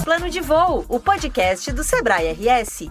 Plano de Voo, o podcast do Sebrae RS.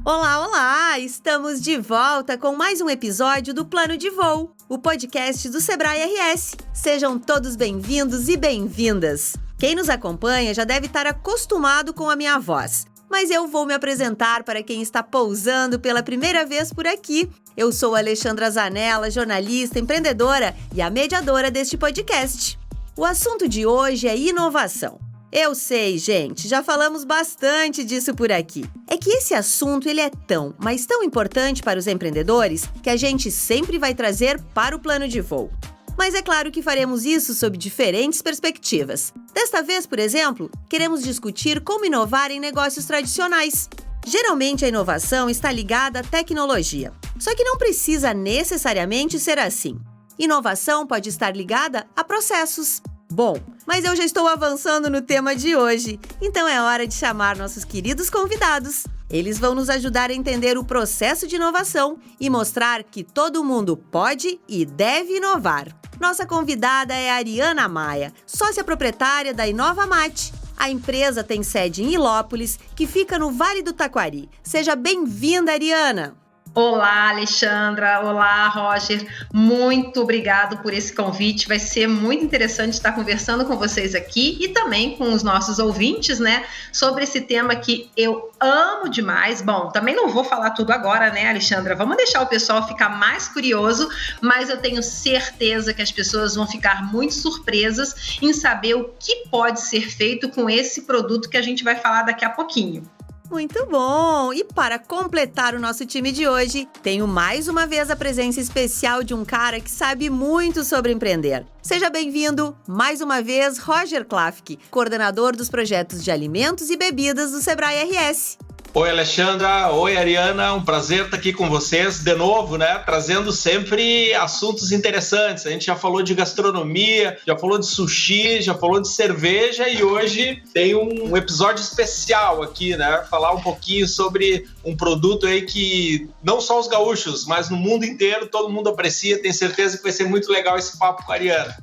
Olá, olá! Estamos de volta com mais um episódio do Plano de Voo, o podcast do Sebrae RS. Sejam todos bem-vindos e bem-vindas. Quem nos acompanha já deve estar acostumado com a minha voz, mas eu vou me apresentar para quem está pousando pela primeira vez por aqui. Eu sou Alexandra Zanella, jornalista, empreendedora e a mediadora deste podcast. O assunto de hoje é inovação. Eu sei, gente, já falamos bastante disso por aqui. É que esse assunto ele é tão, mas tão importante para os empreendedores que a gente sempre vai trazer para o plano de voo. Mas é claro que faremos isso sob diferentes perspectivas. Desta vez, por exemplo, queremos discutir como inovar em negócios tradicionais. Geralmente a inovação está ligada à tecnologia. Só que não precisa necessariamente ser assim. Inovação pode estar ligada a processos. Bom, mas eu já estou avançando no tema de hoje, então é hora de chamar nossos queridos convidados. Eles vão nos ajudar a entender o processo de inovação e mostrar que todo mundo pode e deve inovar. Nossa convidada é a Ariana Maia, sócia proprietária da Inovamate. A empresa tem sede em Ilópolis, que fica no Vale do Taquari. Seja bem-vinda, Ariana! Olá, Alexandra. Olá, Roger. Muito obrigado por esse convite. Vai ser muito interessante estar conversando com vocês aqui e também com os nossos ouvintes, né, sobre esse tema que eu amo demais. Bom, também não vou falar tudo agora, né, Alexandra? Vamos deixar o pessoal ficar mais curioso, mas eu tenho certeza que as pessoas vão ficar muito surpresas em saber o que pode ser feito com esse produto que a gente vai falar daqui a pouquinho. Muito bom! E para completar o nosso time de hoje, tenho mais uma vez a presença especial de um cara que sabe muito sobre empreender. Seja bem-vindo, mais uma vez, Roger Klafke, coordenador dos projetos de alimentos e bebidas do Sebrae RS. Oi, Alexandra. Oi, Ariana. Um prazer estar aqui com vocês de novo, né? Trazendo sempre assuntos interessantes. A gente já falou de gastronomia, já falou de sushi, já falou de cerveja e hoje tem um episódio especial aqui, né? Falar um pouquinho sobre um produto aí que não só os gaúchos, mas no mundo inteiro todo mundo aprecia. Tenho certeza que vai ser muito legal esse papo com a Ariana.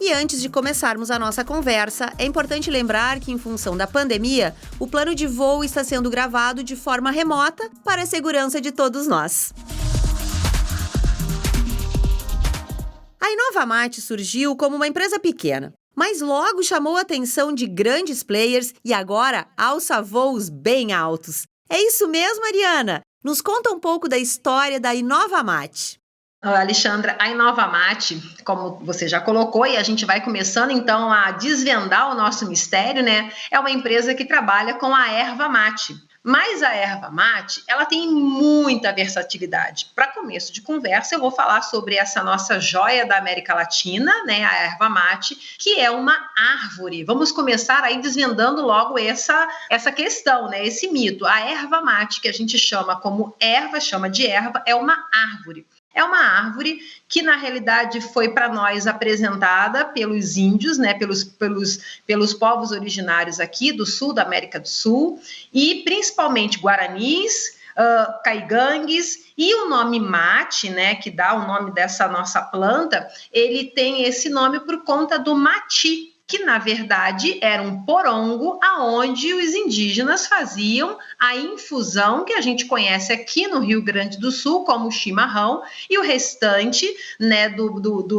E antes de começarmos a nossa conversa, é importante lembrar que, em função da pandemia, o plano de voo está sendo gravado de forma remota para a segurança de todos nós. A Inovamate surgiu como uma empresa pequena, mas logo chamou a atenção de grandes players e agora alça voos bem altos. É isso mesmo, Ariana? Nos conta um pouco da história da Inovamate. Alexandra, a Inovamate, como você já colocou, e a gente vai começando então a desvendar o nosso mistério, né? É uma empresa que trabalha com a erva mate. Mas a erva mate, ela tem muita versatilidade. Para começo de conversa, eu vou falar sobre essa nossa joia da América Latina, né, a erva mate, que é uma árvore. Vamos começar aí desvendando logo essa questão, né, esse mito. A erva mate, que a gente chama como erva, chama de erva, é uma árvore. É uma árvore que, na realidade, foi para nós apresentada pelos índios, né, pelos povos originários aqui do sul, da América do Sul, e principalmente guaranis, caigangues, e o nome mate, né, que dá o nome dessa nossa planta, ele tem esse nome por conta do mati, que na verdade era um porongo aonde os indígenas faziam a infusão que a gente conhece aqui no Rio Grande do Sul como chimarrão, e o restante, né,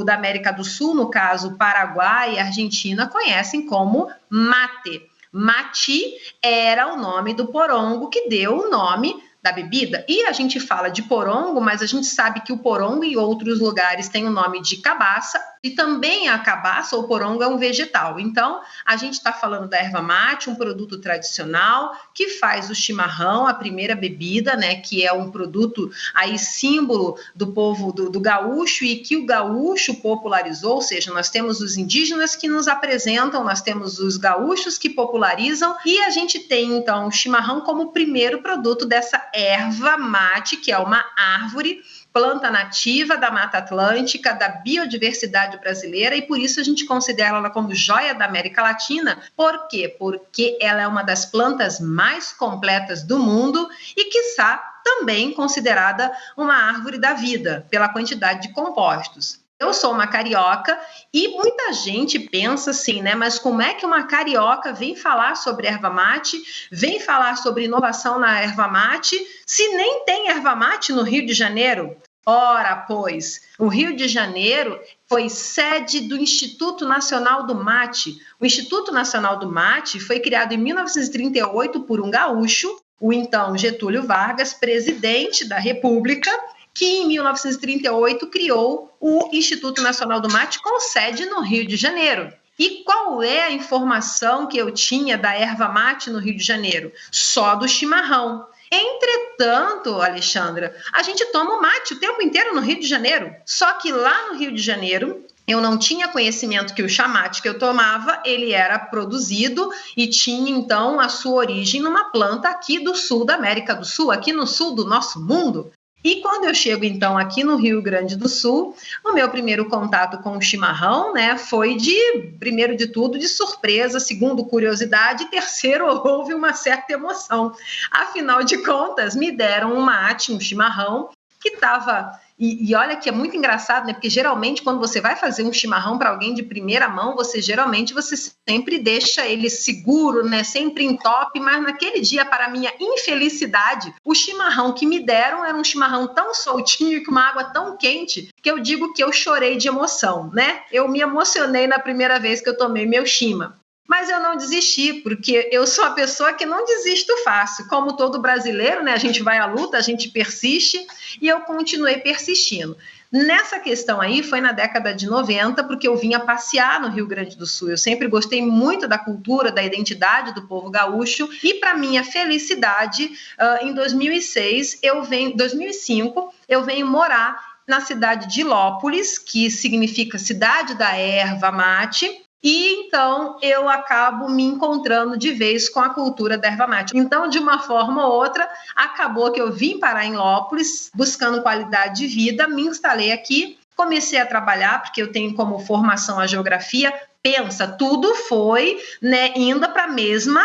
da América do Sul, no caso Paraguai e Argentina, conhecem como mate. Mati era o nome do porongo que deu o nome da bebida. E a gente fala de porongo, mas a gente sabe que o porongo em outros lugares tem o nome de cabaça, e também a cabaça ou porongo é um vegetal. Então, a gente está falando da erva mate, um produto tradicional que faz o chimarrão, a primeira bebida, né, que é um produto aí símbolo do povo do gaúcho e que o gaúcho popularizou, ou seja, nós temos os indígenas que nos apresentam, nós temos os gaúchos que popularizam e a gente tem, então, o chimarrão como o primeiro produto dessa erva mate, que é uma árvore, planta nativa da Mata Atlântica, da biodiversidade brasileira, e por isso a gente considera ela como joia da América Latina. Por quê? Porque ela é uma das plantas mais completas do mundo e, quiçá, também considerada uma árvore da vida, pela quantidade de compostos. Eu sou uma carioca e muita gente pensa assim, né? Mas como é que uma carioca vem falar sobre erva mate, vem falar sobre inovação na erva mate, se nem tem erva mate no Rio de Janeiro? Ora, pois, o Rio de Janeiro foi sede do Instituto Nacional do Mate. O Instituto Nacional do Mate foi criado em 1938 por um gaúcho, o então Getúlio Vargas, presidente da República, que em 1938 criou o Instituto Nacional do Mate com sede no Rio de Janeiro. E qual é a informação que eu tinha da erva mate no Rio de Janeiro? Só do chimarrão. Entretanto, Alexandra, a gente toma o mate o tempo inteiro no Rio de Janeiro. Só que lá no Rio de Janeiro, eu não tinha conhecimento que o chamate que eu tomava, ele era produzido e tinha, então, a sua origem numa planta aqui do sul da América do Sul, aqui no sul do nosso mundo. E quando eu chego, então, aqui no Rio Grande do Sul, o meu primeiro contato com o chimarrão, né, foi primeiro de tudo, de surpresa, segundo, curiosidade, e terceiro, houve uma certa emoção. Afinal de contas, me deram um mate, um chimarrão, que estava... E olha que é muito engraçado, né? Porque geralmente quando você vai fazer um chimarrão para alguém de primeira mão, você sempre deixa ele seguro, né? Sempre em top, mas naquele dia, para minha infelicidade, o chimarrão que me deram era um chimarrão tão soltinho e com uma água tão quente que eu digo que eu chorei de emoção, né? Eu me emocionei na primeira vez que eu tomei meu chima. Mas eu não desisti, porque eu sou a pessoa que não desisto fácil. Como todo brasileiro, né? A gente vai à luta, a gente persiste, e eu continuei persistindo. Nessa questão aí, foi na década de 90, porque eu vinha passear no Rio Grande do Sul. Eu sempre gostei muito da cultura, da identidade do povo gaúcho, e para minha felicidade, em 2005, eu venho morar na cidade de Ilópolis, que significa Cidade da Erva Mate, e então eu acabo me encontrando de vez com a cultura da erva mate. Então, de uma forma ou outra, acabou que eu vim parar em Ilópolis, buscando qualidade de vida, me instalei aqui, comecei a trabalhar, porque eu tenho como formação a geografia. Pensa, tudo foi, né, indo para a mesma...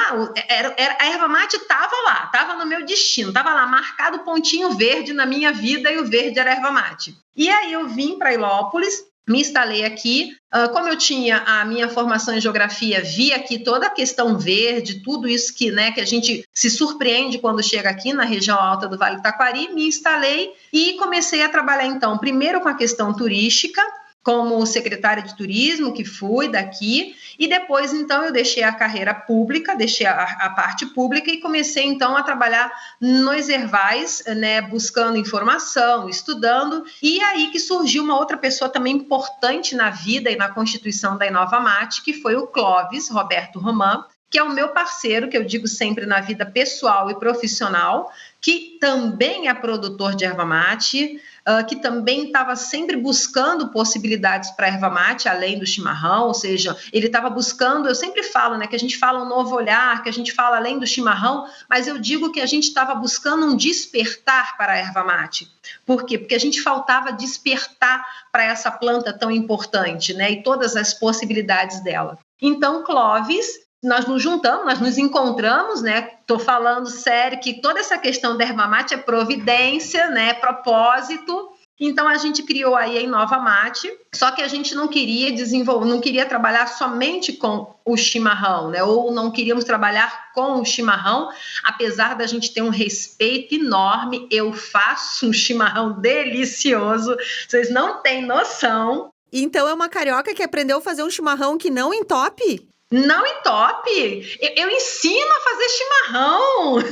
a erva mate estava lá, estava no meu destino, estava lá marcado o pontinho verde na minha vida, e o verde era a erva mate. E aí eu vim para Ilópolis, me instalei aqui, como eu tinha a minha formação em geografia, vi aqui toda a questão verde, tudo isso que, né, que a gente se surpreende quando chega aqui na região alta do Vale do Taquari, me instalei e comecei a trabalhar, então, primeiro com a questão turística, como secretária de turismo, que fui daqui, e depois, então, eu deixei a carreira pública, deixei a parte pública e comecei, então, a trabalhar nos ervais, né, buscando informação, estudando, e aí que surgiu uma outra pessoa também importante na vida e na constituição da Inova Mate, que foi o Clóvis Roberto Roman, que é o meu parceiro, que eu digo sempre na vida pessoal e profissional, que também é produtor de erva mate, que também estava sempre buscando possibilidades para erva mate, além do chimarrão, ou seja, ele estava buscando, eu sempre falo, né, que a gente fala um novo olhar, que a gente fala além do chimarrão, mas eu digo que a gente estava buscando um despertar para a erva mate. Por quê? Porque a gente faltava despertar para essa planta tão importante, né, e todas as possibilidades dela. Então, Clóvis, nós nos juntamos, nós nos encontramos, né? Estou falando sério que toda essa questão da erva mate é providência, né? Propósito. Então a gente criou aí a Inova Mate, só que a gente não queria desenvolver, não queria trabalhar somente com o chimarrão, né? Ou não queríamos trabalhar com o chimarrão, apesar da gente ter um respeito enorme. Eu faço um chimarrão delicioso, vocês não têm noção. Então é uma carioca que aprendeu a fazer um chimarrão que não entope? Não entope! Eu ensino a fazer chimarrão!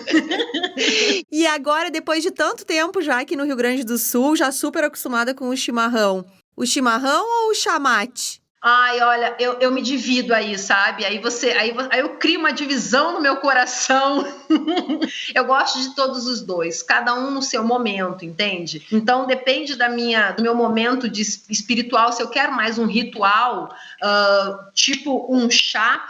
E agora, depois de tanto tempo já aqui no Rio Grande do Sul, já super acostumada com o chimarrão ou o chamate? Ai, olha, eu me divido aí, sabe? Aí eu crio uma divisão no meu coração. Eu gosto de todos os dois, cada um no seu momento, entende? Então depende do meu momento espiritual, se eu quero mais um ritual, tipo um chá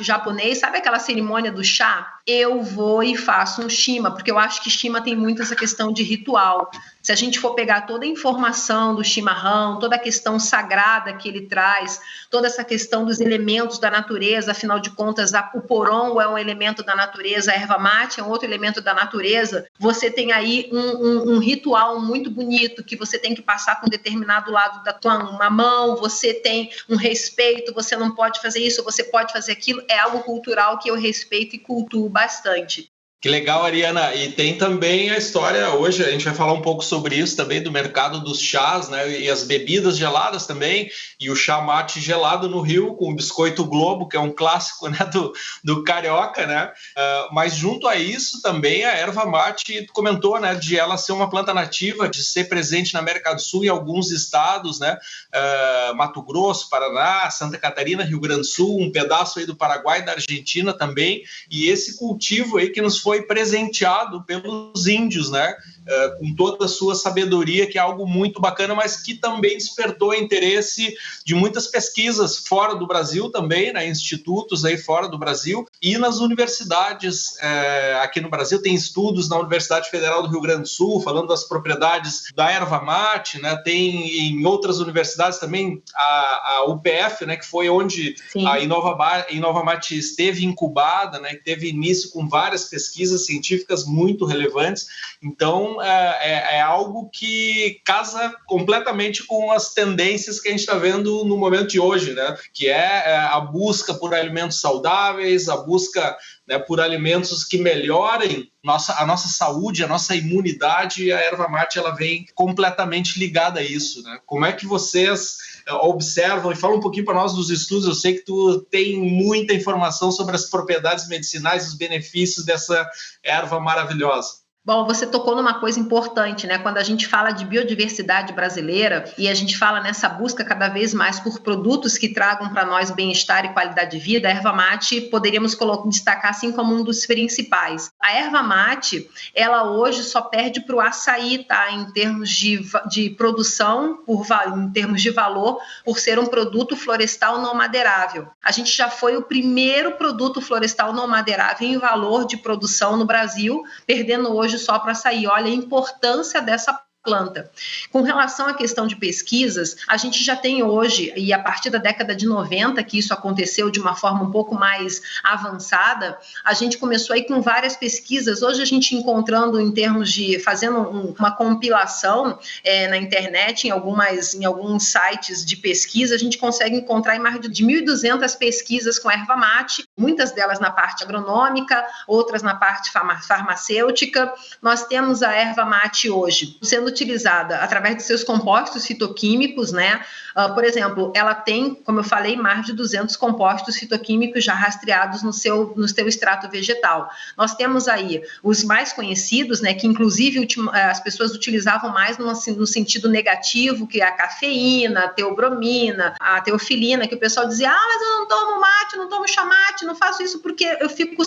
japonês, sabe aquela cerimônia do chá? eu vou e faço um shima, porque eu acho que shima tem muito essa questão de ritual. Se a gente for pegar toda a informação do chimarrão, toda a questão sagrada que ele traz, toda essa questão dos elementos da natureza, afinal de contas, o porongo é um elemento da natureza, a erva mate é um outro elemento da natureza, você tem aí um ritual muito bonito que você tem que passar com determinado lado da tua mão, você tem um respeito, você não pode fazer isso, você pode fazer aquilo, é algo cultural que eu respeito e cultuo bastante. Que legal, Ariana. E tem também a história, hoje a gente vai falar um pouco sobre isso também, do mercado dos chás, né? E as bebidas geladas também, e o chá mate gelado no Rio, com o biscoito Globo, que é um clássico, né, do carioca, né? Mas junto a isso também a erva mate, tu comentou, né, de ela ser uma planta nativa, de ser presente na América do Sul em alguns estados, né? Mato Grosso, Paraná, Santa Catarina, Rio Grande do Sul, um pedaço aí do Paraguai, da Argentina também, e esse cultivo aí que nos foi presenteado pelos índios, né? Com toda a sua sabedoria, que é algo muito bacana, mas que também despertou interesse de muitas pesquisas fora do Brasil também, né? Institutos aí fora do Brasil e nas universidades aqui no Brasil. Tem estudos na Universidade Federal do Rio Grande do Sul falando das propriedades da erva mate, né? Tem em outras universidades também a UPF, né? Que foi onde Sim. a Inova Mate esteve incubada, né? Que teve início com várias pesquisas científicas muito relevantes. Então, é algo que casa completamente com as tendências que a gente está vendo no momento de hoje, né? Que é a busca por alimentos saudáveis, a busca, né, por alimentos que melhorem a nossa saúde, a nossa imunidade, e a erva mate ela vem completamente ligada a isso, né? Como é que vocês observam e falam um pouquinho para nós dos estudos? Eu sei que tu tem muita informação sobre as propriedades medicinais e os benefícios dessa erva maravilhosa. Bom, você tocou numa coisa importante, né? Quando a gente fala de biodiversidade brasileira e a gente fala nessa busca cada vez mais por produtos que tragam para nós bem-estar e qualidade de vida, a erva mate poderíamos destacar assim como um dos principais. A erva mate, ela hoje só perde para o açaí, tá? Em termos de produção, em termos de valor, por ser um produto florestal não madeirável. A gente já foi o primeiro produto florestal não madeirável em valor de produção no Brasil, perdendo hoje só para açaí. Olha a importância dessa planta. Com relação à questão de pesquisas, a gente já tem hoje, e a partir da década de 90, que isso aconteceu de uma forma um pouco mais avançada, a gente começou aí com várias pesquisas. Hoje a gente encontrando em termos de, fazendo uma compilação na internet, em alguns sites de pesquisa, a gente consegue encontrar em mais de 1.200 pesquisas com erva mate, muitas delas na parte agronômica, outras na parte farmacêutica. Nós temos a erva mate hoje sendo utilizada através de seus compostos fitoquímicos, né? Por exemplo, ela tem, como eu falei, mais de 200 compostos fitoquímicos já rastreados no seu extrato vegetal. Nós temos aí os mais conhecidos, né? Que inclusive as pessoas utilizavam mais no sentido negativo, que é a cafeína, a teobromina, a teofilina, que o pessoal dizia, mas eu não tomo mate, não tomo chamate, não faço isso porque eu fico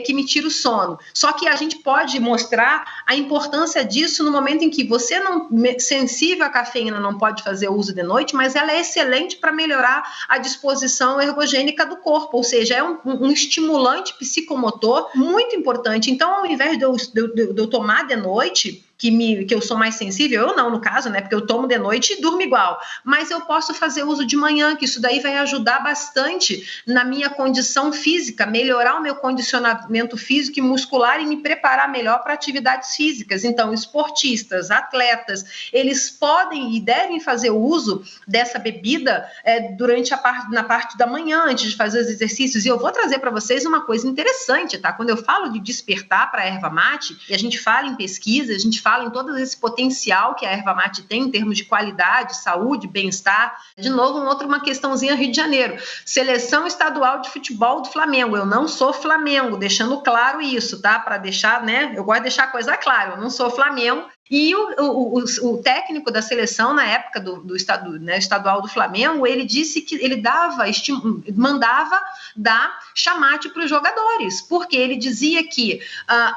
que me tira o sono. Só que a gente pode mostrar a importância disso no momento em que você não sensível à cafeína não pode fazer uso de noite, mas ela é excelente para melhorar a disposição ergogênica do corpo, ou seja, é um estimulante psicomotor muito importante. Então, ao invés de eu tomar de noite, que eu sou mais sensível, eu não, no caso, né? Porque eu tomo de noite e durmo igual. Mas eu posso fazer uso de manhã, que isso daí vai ajudar bastante na minha condição física, melhorar o meu condicionamento físico e muscular e me preparar melhor para atividades físicas. Então, esportistas, atletas, eles podem e devem fazer uso dessa bebida na parte da manhã, antes de fazer os exercícios. E eu vou trazer para vocês uma coisa interessante, tá? Quando eu falo de despertar para a erva mate, e a gente fala em pesquisa, a gente fala em todo esse potencial que a erva mate tem em termos de qualidade, saúde, bem-estar. De novo, uma questãozinha Rio de Janeiro. Seleção estadual de futebol do Flamengo. Eu não sou Flamengo, deixando claro isso, tá? Para deixar, né? Eu gosto de deixar a coisa clara. Eu não sou Flamengo. E o técnico da seleção, na época do estadual do Flamengo, ele disse que ele mandava dar chamate para os jogadores, porque ele dizia que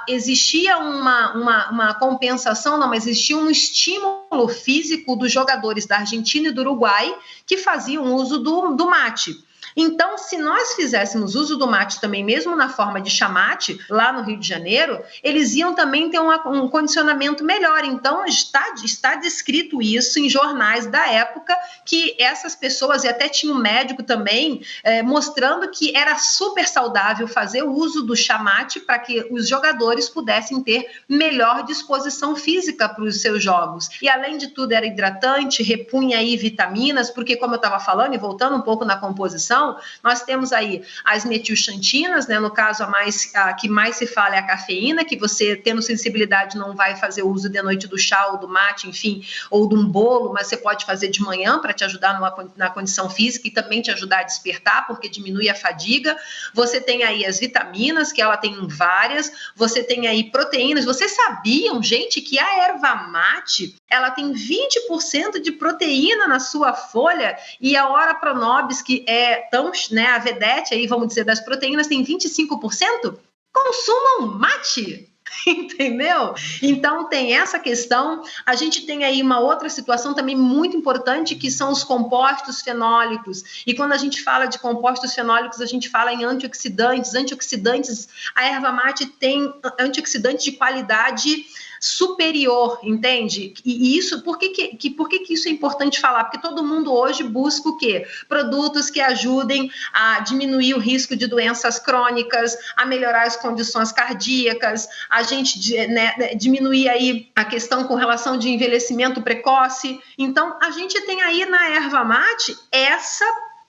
existia uma compensação, não, mas existia um estímulo físico dos jogadores da Argentina e do Uruguai que faziam uso do mate. Então, se nós fizéssemos uso do mate também, mesmo na forma de chá mate, lá no Rio de Janeiro, eles iam também ter um condicionamento melhor. Então, está descrito isso em jornais da época, que essas pessoas, e até tinha um médico também, mostrando que era super saudável fazer o uso do chá mate para que os jogadores pudessem ter melhor disposição física para os seus jogos. E, além de tudo, era hidratante, repunha aí vitaminas, porque, como eu estava falando, e voltando um pouco na composição, nós temos aí as metilxantinas, né? No caso, a que mais se fala é a cafeína, que você, tendo sensibilidade, não vai fazer uso de noite do chá ou do mate, enfim, ou de um bolo, mas você pode fazer de manhã para te ajudar na condição física e também te ajudar a despertar, porque diminui a fadiga. Você tem aí as vitaminas, que ela tem várias, você tem aí proteínas. Vocês sabiam, gente, que a erva mate, ela tem 20% de proteína na sua folha, e a Ora Pronobis, que é tão, né, a vedete aí, vamos dizer, das proteínas, tem 25%? Consumam mate! Entendeu? Então tem essa questão. A gente tem aí uma outra situação também muito importante, que são os compostos fenólicos. E quando a gente fala de compostos fenólicos, a gente fala em antioxidantes. A erva mate tem antioxidantes de qualidade superior, entende? E isso, por que isso é importante falar? Porque todo mundo hoje busca o quê? Produtos que ajudem a diminuir o risco de doenças crônicas, a melhorar as condições cardíacas, a gente, né, diminuir aí a questão com relação de envelhecimento precoce. Então, a gente tem aí na erva mate essa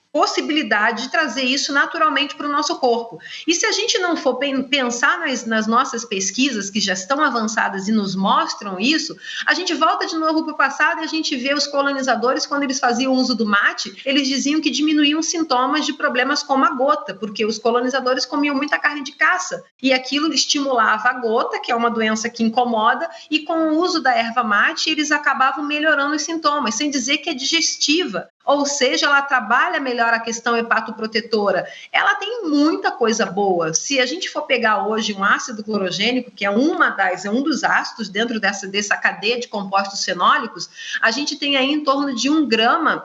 possibilidade de trazer isso naturalmente para o nosso corpo. E se a gente não for pensar nas nossas pesquisas, que já estão avançadas e nos mostram isso, a gente volta de novo para o passado e a gente vê os colonizadores, quando eles faziam uso do mate, eles diziam que diminuíam sintomas de problemas como a gota, porque os colonizadores comiam muita carne de caça, e aquilo estimulava a gota, que é uma doença que incomoda, e com o uso da erva mate, eles acabavam melhorando os sintomas, sem dizer que é digestiva. Ou seja, ela trabalha melhor a questão hepatoprotetora. Ela tem muita coisa boa. Se a gente for pegar hoje um ácido clorogênico, que é um dos ácidos dentro dessa cadeia de compostos fenólicos, a gente tem aí em torno de 1 grama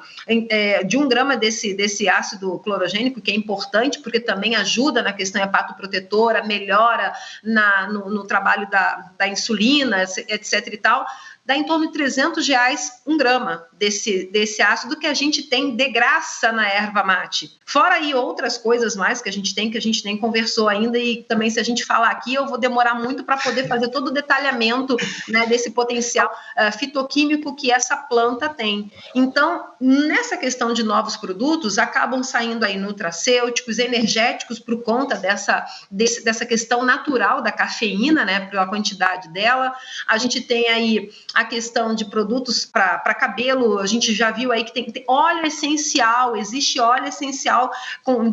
desse ácido clorogênico, que é importante porque também ajuda na questão hepatoprotetora, melhora no trabalho da insulina, etc. e tal. Dá em torno de R$300 1 grama desse ácido, que a gente tem de graça na erva mate. Fora aí outras coisas mais que a gente nem conversou ainda, e também, se a gente falar aqui, eu vou demorar muito para poder fazer todo o detalhamento, né, desse potencial fitoquímico que essa planta tem. Então, nessa questão de novos produtos, acabam saindo aí nutracêuticos, energéticos, por conta dessa questão natural da cafeína, né, pela quantidade dela. A gente tem aí a questão de produtos para cabelo. A gente já viu aí que tem óleo essencial, existe óleo essencial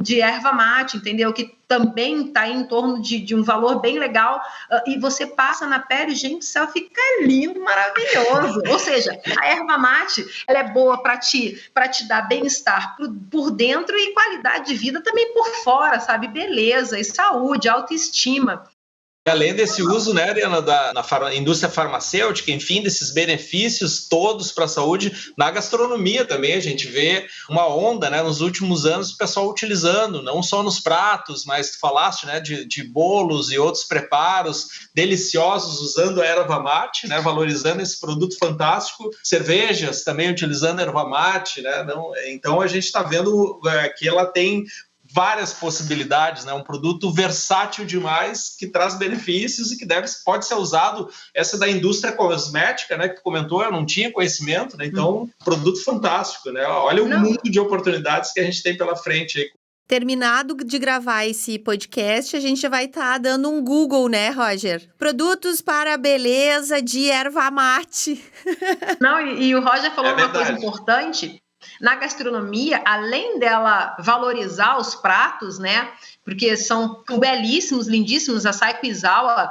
de erva mate, entendeu? Que também está em torno de um valor bem legal, e você passa na pele, gente, só fica lindo, maravilhoso. Ou seja, a erva mate, ela é boa para te dar bem-estar por dentro e qualidade de vida também por fora, sabe? Beleza e saúde, autoestima. Além desse uso, né, Ariana, na indústria farmacêutica, enfim, desses benefícios todos para a saúde, na gastronomia também a gente vê uma onda, né, nos últimos anos, o pessoal utilizando, não só nos pratos, mas tu falaste, né, de bolos e outros preparos deliciosos usando a erva mate, né, valorizando esse produto fantástico, cervejas também utilizando a erva mate, né, então a gente está vendo que ela tem várias possibilidades, né? Um produto versátil demais, que traz benefícios e que pode ser usado. Essa da indústria cosmética, né, que tu comentou, eu não tinha conhecimento, né? Então, produto fantástico, né? Olha o mundo de oportunidades que a gente tem pela frente aí. Terminado de gravar esse podcast, a gente vai estar dando um Google, né, Roger? Produtos para a beleza de erva mate. Não, e o Roger falou uma coisa importante. Na gastronomia, além dela valorizar os pratos, né, porque são belíssimos, lindíssimos, a Saiko Izawa,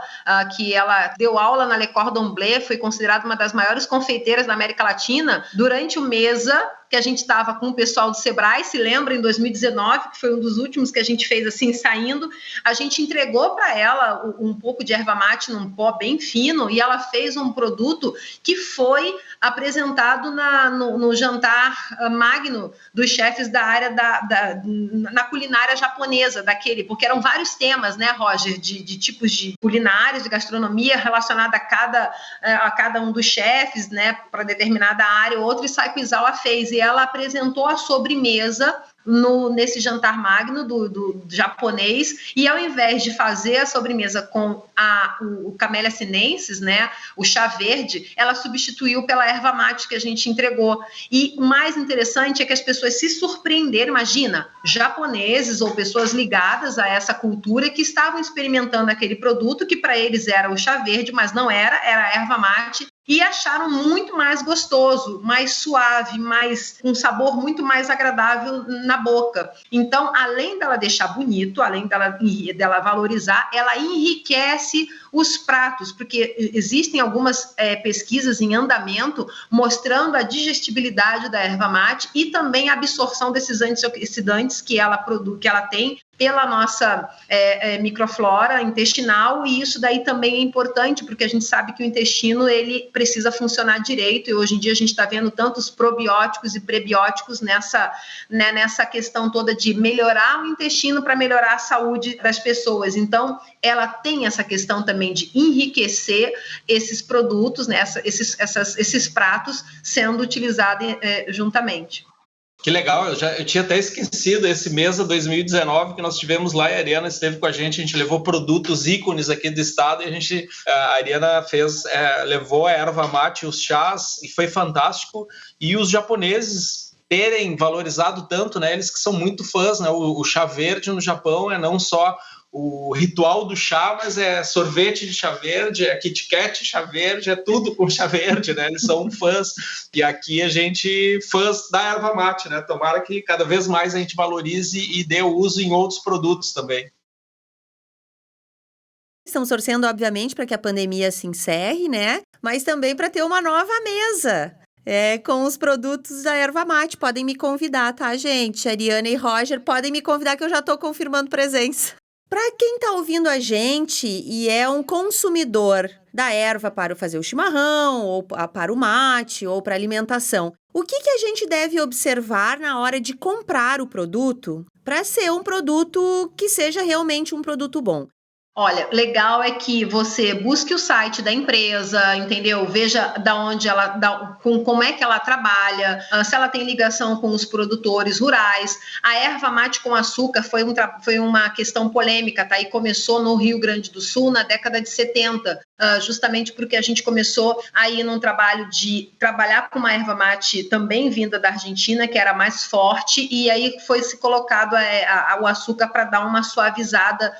que ela deu aula na Le Cordon Bleu, foi considerada uma das maiores confeiteiras da América Latina. Durante o Mesa, que a gente estava com o pessoal do Sebrae, se lembra, em 2019, que foi um dos últimos que a gente fez assim, saindo, a gente entregou para ela um pouco de erva mate num pó bem fino e ela fez um produto que foi apresentado no jantar magno dos chefes da área na culinária japonesa, porque eram vários temas, né, Roger, de tipos de culinárias, de gastronomia relacionada a cada um dos chefes, né, para determinada área ou outra, e Saiko Izawa fez, e ela apresentou a sobremesa nesse jantar magno do japonês, e ao invés de fazer a sobremesa com o Camellia sinensis, né, o chá verde, ela substituiu pela erva mate que a gente entregou. E o mais interessante é que as pessoas se surpreenderam, imagina, japoneses ou pessoas ligadas a essa cultura que estavam experimentando aquele produto que para eles era o chá verde, mas não era a erva mate, e acharam muito mais gostoso, mais suave, com um sabor muito mais agradável na boca. Então, além dela deixar bonito, além dela valorizar, ela enriquece os pratos, porque existem algumas pesquisas em andamento mostrando a digestibilidade da erva mate e também a absorção desses antioxidantes que ela tem pela nossa microflora intestinal, e isso daí também é importante, porque a gente sabe que o intestino ele precisa funcionar direito, e hoje em dia a gente está vendo tantos probióticos e prebióticos nessa questão toda de melhorar o intestino para melhorar a saúde das pessoas. Então, ela tem essa questão também de enriquecer esses produtos, né, esses pratos sendo utilizados juntamente. Que legal, eu tinha até esquecido esse Mesa 2019 que nós tivemos lá, e a Ariana esteve com a gente levou produtos ícones aqui do estado, e a Ariana levou a erva mate, os chás, e foi fantástico, e os japoneses terem valorizado tanto, né, eles que são muito fãs, né, o chá verde no Japão é não só o ritual do chá, mas é sorvete de chá verde, é Kit Kat chá verde, é tudo com chá verde, né? Eles são fãs, e aqui a gente fãs da erva mate, né? Tomara que cada vez mais a gente valorize e dê uso em outros produtos também. Estamos torcendo, obviamente, para que a pandemia se encerre, né? Mas também para ter uma nova mesa. Com os produtos da erva mate. Podem me convidar, tá, gente? Ariana e Roger, podem me convidar que eu já estou confirmando presença. Para quem está ouvindo a gente e é um consumidor da erva para fazer o chimarrão, ou para o mate, ou para alimentação, o que a gente deve observar na hora de comprar o produto para ser um produto que seja realmente um produto bom? Olha, legal é que você busque o site da empresa, entendeu? Veja como é que ela trabalha, se ela tem ligação com os produtores rurais. A erva mate com açúcar foi uma questão polêmica, tá? E começou no Rio Grande do Sul na década de 70, justamente porque a gente começou aí num trabalho de trabalhar com uma erva mate também vinda da Argentina, que era mais forte, e aí foi se colocado o açúcar para dar uma suavizada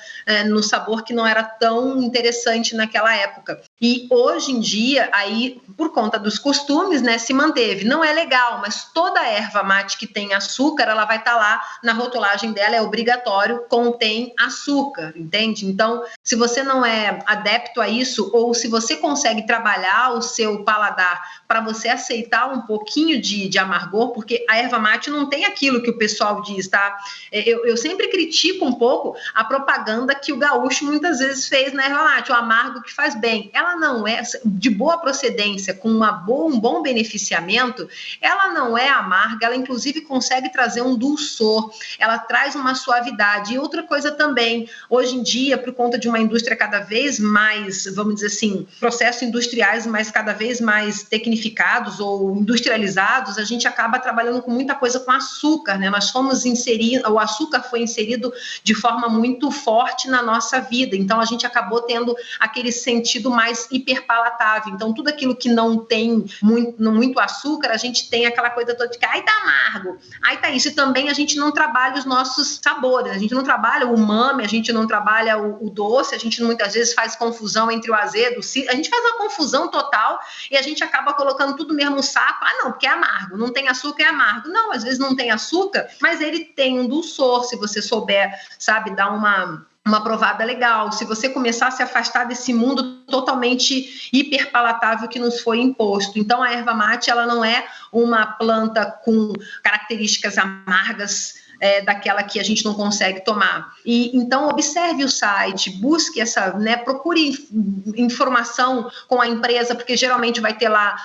no sabor que não era tão interessante naquela época. E hoje em dia, aí, por conta dos costumes, né, se manteve. Não é legal, mas toda erva mate que tem açúcar, ela vai estar lá na rotulagem dela, é obrigatório, contém açúcar, entende? Então, se você não é adepto a isso, ou se você consegue trabalhar o seu paladar para você aceitar um pouquinho de amargor, porque a erva mate não tem aquilo que o pessoal diz, tá? Eu sempre critico um pouco a propaganda que o gaúcho muitas vezes fez na erva mate, o amargo que faz bem. Ela não é de boa procedência, com um bom beneficiamento, ela não é amarga, ela inclusive consegue trazer um dulçor, ela traz uma suavidade. E outra coisa também, hoje em dia, por conta de uma indústria cada vez mais, vamos dizer assim, processos industriais mais cada vez mais tecnificados ou industrializados, a gente acaba trabalhando com muita coisa com açúcar, né? O açúcar foi inserido de forma muito forte na nossa vida, então a gente acabou tendo aquele sentido mais hiperpalatável. Então tudo aquilo que não tem muito açúcar, a gente tem aquela coisa toda de que tá amargo, tá isso. E também a gente não trabalha os nossos sabores, a gente não trabalha o umami, a gente não trabalha o doce, a gente muitas vezes faz confusão entre o azedo, a gente faz uma confusão total e a gente acaba colocando tudo mesmo no saco. Não, porque é amargo, não tem açúcar, é amargo. Não, às vezes não tem açúcar, mas ele tem um dulçor, se você souber, sabe, dar uma uma provada legal, se você começar a se afastar desse mundo totalmente hiperpalatável que nos foi imposto. Então, a erva mate, ela não é uma planta com características amargas, daquela que a gente não consegue tomar. E então observe o site, busque procure informação com a empresa, porque geralmente vai ter lá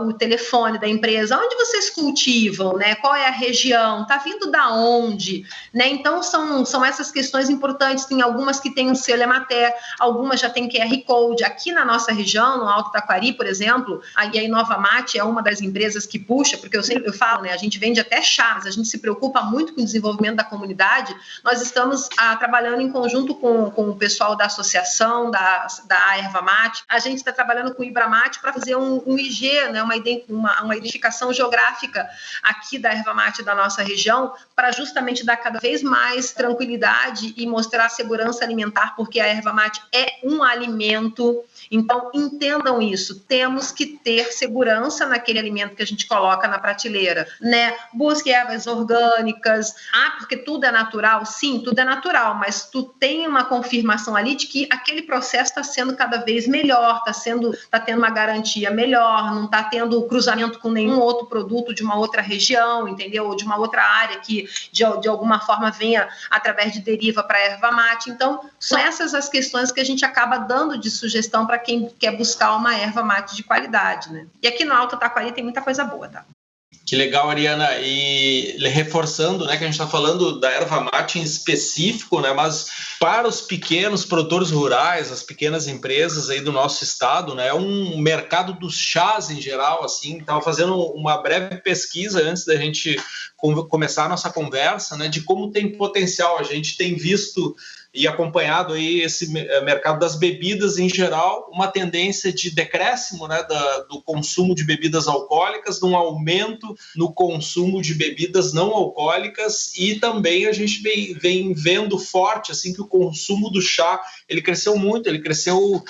o telefone da empresa, onde vocês cultivam, né? Qual é a região, tá vindo da onde, né? Então são essas questões importantes. Tem algumas que tem um selo Emater, algumas já tem QR Code. Aqui na nossa região, no Alto Taquari, por exemplo, a Inova Mate é uma das empresas que puxa, porque eu falo, né? A gente vende até chá, mas a gente se preocupa muito com o desenvolvimento da comunidade. Nós estamos trabalhando em conjunto com o pessoal da associação, da Erva Mate. A gente está trabalhando com o Ibramate para fazer um IG, né, uma identificação geográfica aqui da Erva Mate da nossa região, para justamente dar cada vez mais tranquilidade e mostrar segurança alimentar, porque a erva mate é um alimento. Então, entendam isso. Temos que ter segurança naquele alimento que a gente coloca na prateleira, né? Busque ervas orgânicas. Porque tudo é natural? Sim, tudo é natural, mas tu tem uma confirmação ali de que aquele processo está sendo cada vez melhor, está tendo uma garantia melhor, não está tendo cruzamento com nenhum outro produto de uma outra região, entendeu? Ou de uma outra área que de alguma forma venha através de deriva para a erva mate. Então, são essas as questões que a gente acaba dando de sugestão para quem quer buscar uma erva mate de qualidade, né? E aqui no Alto Taquari tem muita coisa boa, tá? Que legal, Ariana. E reforçando, né, que a gente está falando da erva mate em específico, né, mas para os pequenos produtores rurais, as pequenas empresas aí do nosso estado, né, é um mercado dos chás em geral, assim. Estava fazendo uma breve pesquisa antes da gente começar a nossa conversa, né, de como tem potencial. A gente tem visto e acompanhado aí esse mercado das bebidas em geral, uma tendência de decréscimo, né, do consumo de bebidas alcoólicas, de um aumento no consumo de bebidas não alcoólicas, e também a gente vem vendo forte assim, que o consumo do chá ele cresceu muito, ele cresceu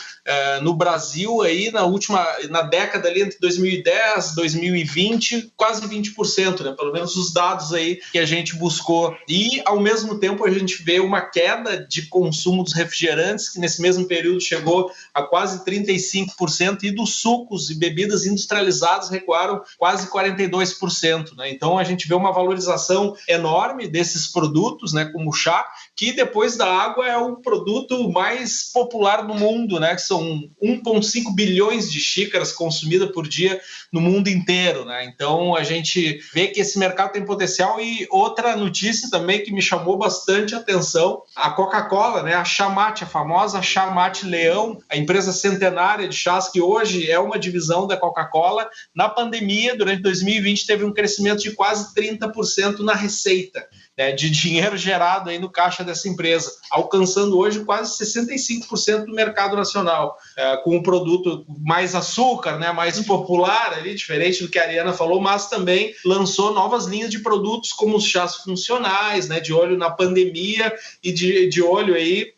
no Brasil aí na década ali entre 2010 e 2020, quase 20%, né, pelo menos os dados aí que a gente buscou, e ao mesmo tempo a gente vê uma queda de consumo dos refrigerantes, que nesse mesmo período chegou a quase 35%, e dos sucos e bebidas industrializadas recuaram quase 42%, né? Então a gente vê uma valorização enorme desses produtos, né, como o chá, que depois da água é o produto mais popular do mundo, né, que são 1,5 bilhões de xícaras consumidas por dia no mundo inteiro, né? Então a gente vê que esse mercado tem potencial. E outra notícia também que me chamou bastante atenção, a Coca-Cola, né, a Chá Mate, a famosa Chá Mate Leão, a empresa centenária de chás que hoje é uma divisão da Coca-Cola, na pandemia, durante 2020, teve um crescimento de quase 30% na receita, né, de dinheiro gerado aí no caixa dessa empresa, alcançando hoje quase 65% do mercado nacional, com um produto mais açúcar, né, mais popular, ali, diferente do que a Ariana falou, mas também lançou novas linhas de produtos como os chás funcionais, né, de olho na pandemia e de olho aí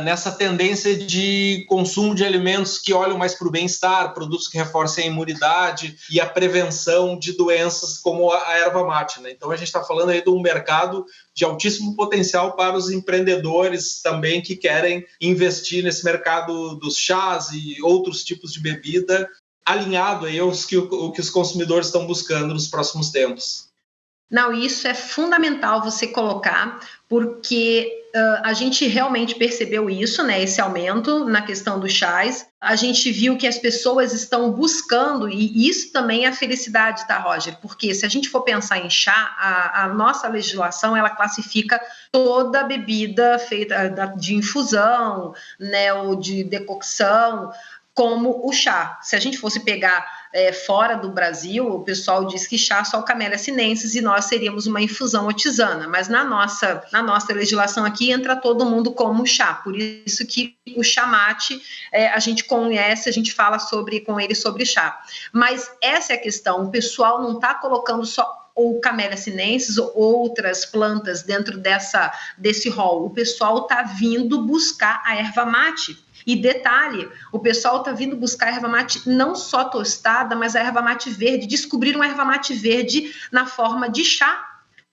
nessa tendência de consumo de alimentos que olham mais para o bem-estar, produtos que reforcem a imunidade e a prevenção de doenças como a erva mate, né? Então a gente está falando aí de um mercado de altíssimo potencial para os empreendedores também que querem investir nesse mercado dos chás e outros tipos de bebida, alinhado aí aos que os consumidores estão buscando nos próximos tempos. Não, isso é fundamental você colocar, porque a gente realmente percebeu isso, né, esse aumento na questão dos chás. A gente viu que as pessoas estão buscando, e isso também é a felicidade, tá, Roger? Porque se a gente for pensar em chá, a nossa legislação, ela classifica toda bebida feita de infusão, né, ou de decocção, como o chá. Se a gente fosse pegar fora do Brasil, o pessoal diz que chá só o Camellia sinensis e nós seríamos uma infusão ou tisana, mas na nossa legislação aqui entra todo mundo como chá, por isso que o chá mate a gente conhece, a gente fala com ele sobre chá. Mas essa é a questão, o pessoal não está colocando só ou Camellia sinensis ou outras plantas dentro desse rol, o pessoal está vindo buscar a erva mate. E detalhe, o pessoal está vindo buscar a erva mate não só tostada, mas a erva mate verde. Descobriram a erva mate verde na forma de chá.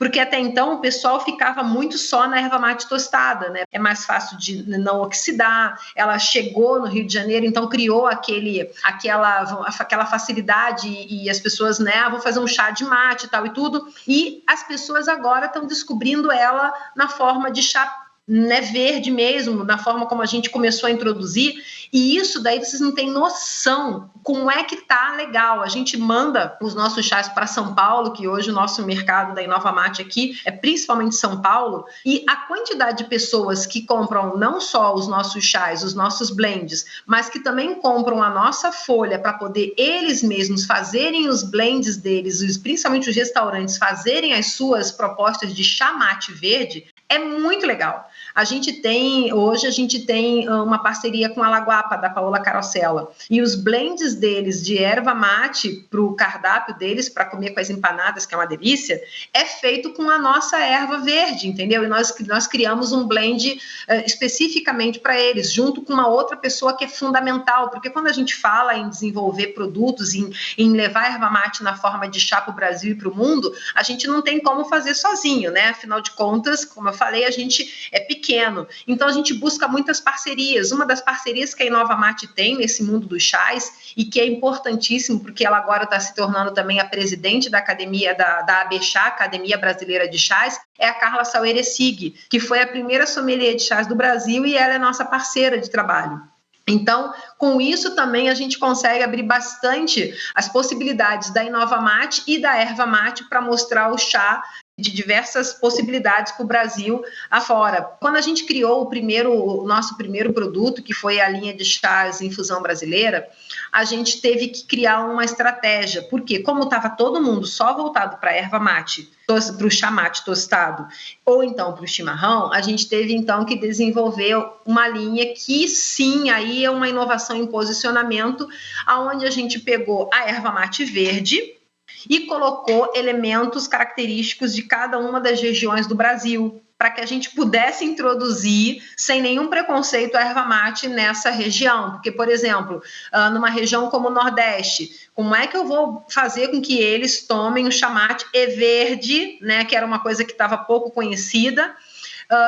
porque até então o pessoal ficava muito só na erva mate tostada, né? É mais fácil de não oxidar, ela chegou no Rio de Janeiro, então criou aquela facilidade e as pessoas, né, vão fazer um chá de mate e tal e tudo, e as pessoas agora estão descobrindo ela na forma de chá, né, verde mesmo, na forma como a gente começou a introduzir, e isso daí vocês não têm noção como é que tá legal. A gente manda os nossos chás para São Paulo, que hoje o nosso mercado da Inova Mate aqui é principalmente São Paulo, e a quantidade de pessoas que compram não só os nossos chás, os nossos blends, mas que também compram a nossa folha para poder eles mesmos fazerem os blends deles, principalmente os restaurantes fazerem as suas propostas de chá mate verde, é muito legal. Hoje a gente tem uma parceria com a Laguapa, da Paola Carosella, e os blends deles de erva mate para o cardápio deles, para comer com as empanadas, que é uma delícia, é feito com a nossa erva verde, entendeu? E nós criamos um blend especificamente para eles, junto com uma outra pessoa que é fundamental, porque quando a gente fala em desenvolver produtos, em levar a erva mate na forma de chá para o Brasil e para o mundo, a gente não tem como fazer sozinho, né? Afinal de contas, como eu falei, a gente é pequeno. Então, a gente busca muitas parcerias. Uma das parcerias que a Inova Mate tem nesse mundo dos chás, e que é importantíssimo, porque ela agora está se tornando também a presidente da academia, da ABChá, Academia Brasileira de Chás, é a Carla Sauer-Essig, que foi a primeira sommelier de chás do Brasil e ela é nossa parceira de trabalho. Então, com isso também a gente consegue abrir bastante as possibilidades da Inova Mate e da erva mate para mostrar o chá de diversas possibilidades para o Brasil afora. Quando a gente criou o nosso primeiro produto, que foi a linha de chás infusão brasileira, a gente teve que criar uma estratégia, porque como estava todo mundo só voltado para a erva mate, para o chá mate tostado, ou então para o chimarrão, a gente teve então que desenvolver uma linha que sim, aí é uma inovação em posicionamento, onde a gente pegou a erva mate verde e colocou elementos característicos de cada uma das regiões do Brasil, para que a gente pudesse introduzir sem nenhum preconceito a erva mate nessa região. Porque, por exemplo, numa região como o Nordeste, como é que eu vou fazer com que eles tomem o chá mate verde, né, que era uma coisa que estava pouco conhecida,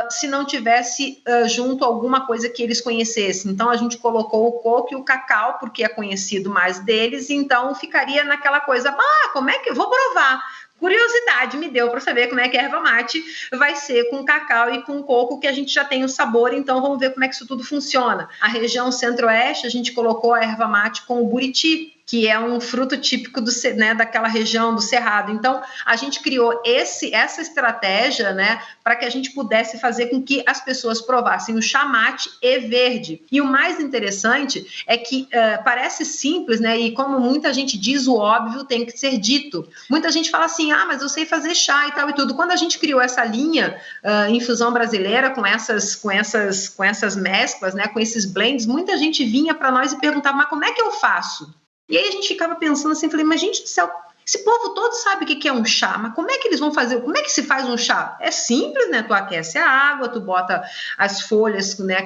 se não tivesse junto alguma coisa que eles conhecessem? Então, a gente colocou o coco e o cacau, porque é conhecido mais deles, então ficaria naquela coisa, como é que eu vou provar? Curiosidade me deu para saber como é que a erva mate vai ser com cacau e com coco, que a gente já tem o sabor, então vamos ver como é que isso tudo funciona. A região centro-oeste, a gente colocou a erva mate com o buriti, que é um fruto típico daquela região do Cerrado. Então, a gente criou essa estratégia, né, para que a gente pudesse fazer com que as pessoas provassem o chá mate e verde. E o mais interessante é que parece simples, né, e como muita gente diz, o óbvio tem que ser dito. Muita gente fala assim, mas eu sei fazer chá e tal e tudo. Quando a gente criou essa linha infusão brasileira com essas mesclas, né, com esses blends, muita gente vinha para nós e perguntava, mas como é que eu faço? E aí a gente ficava pensando assim, falei, mas gente do céu, esse povo todo sabe o que é um chá, mas como é que eles vão fazer? Como é que se faz um chá? É simples, né? Tu aquece a água, tu bota as folhas, né,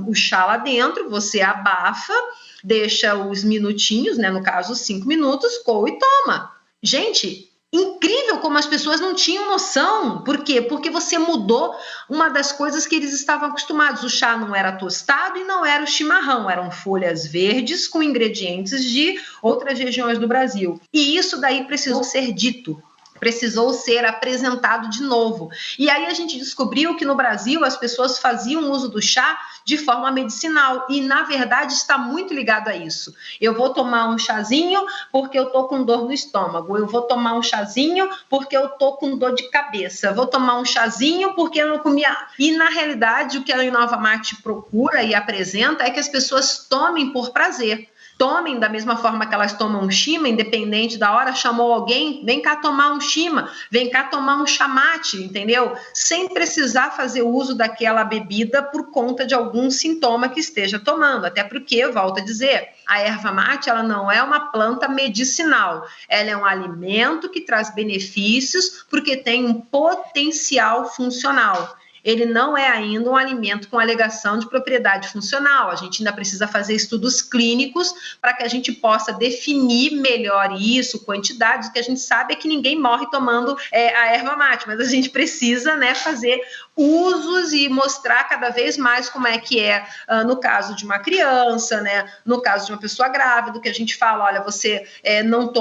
o chá lá dentro, você abafa, deixa os minutinhos, né, no caso 5 minutos, coa e toma. Gente, incrível como as pessoas não tinham noção. Por quê? Porque você mudou uma das coisas que eles estavam acostumados. O chá não era tostado e não era o chimarrão. Eram folhas verdes com ingredientes de outras regiões do Brasil. E isso daí precisou ser dito. Precisou ser apresentado de novo. E aí a gente descobriu que no Brasil as pessoas faziam uso do chá de forma medicinal e, na verdade, está muito ligado a isso. Eu vou tomar um chazinho porque eu tô com dor no estômago. Eu vou tomar um chazinho porque eu tô com dor de cabeça. Eu vou tomar um chazinho porque eu não comia. E, na realidade, o que a Inova Mate procura e apresenta é que as pessoas tomem por prazer. Tomem da mesma forma que elas tomam um shima, independente da hora, chamou alguém, vem cá tomar um shima, vem cá tomar um chá mate, entendeu? Sem precisar fazer uso daquela bebida por conta de algum sintoma que esteja tomando. Até porque, volto a dizer, a erva mate ela não é uma planta medicinal, ela é um alimento que traz benefícios porque tem um potencial funcional. ele não é ainda um alimento com alegação de propriedade funcional. A gente ainda precisa fazer estudos clínicos para que a gente possa definir melhor isso, quantidades. O que a gente sabe é que ninguém morre tomando a erva mate, mas a gente precisa, né, fazer usos e mostrar cada vez mais como é que no caso de uma criança, né, no caso de uma pessoa grávida, que a gente fala, olha, você não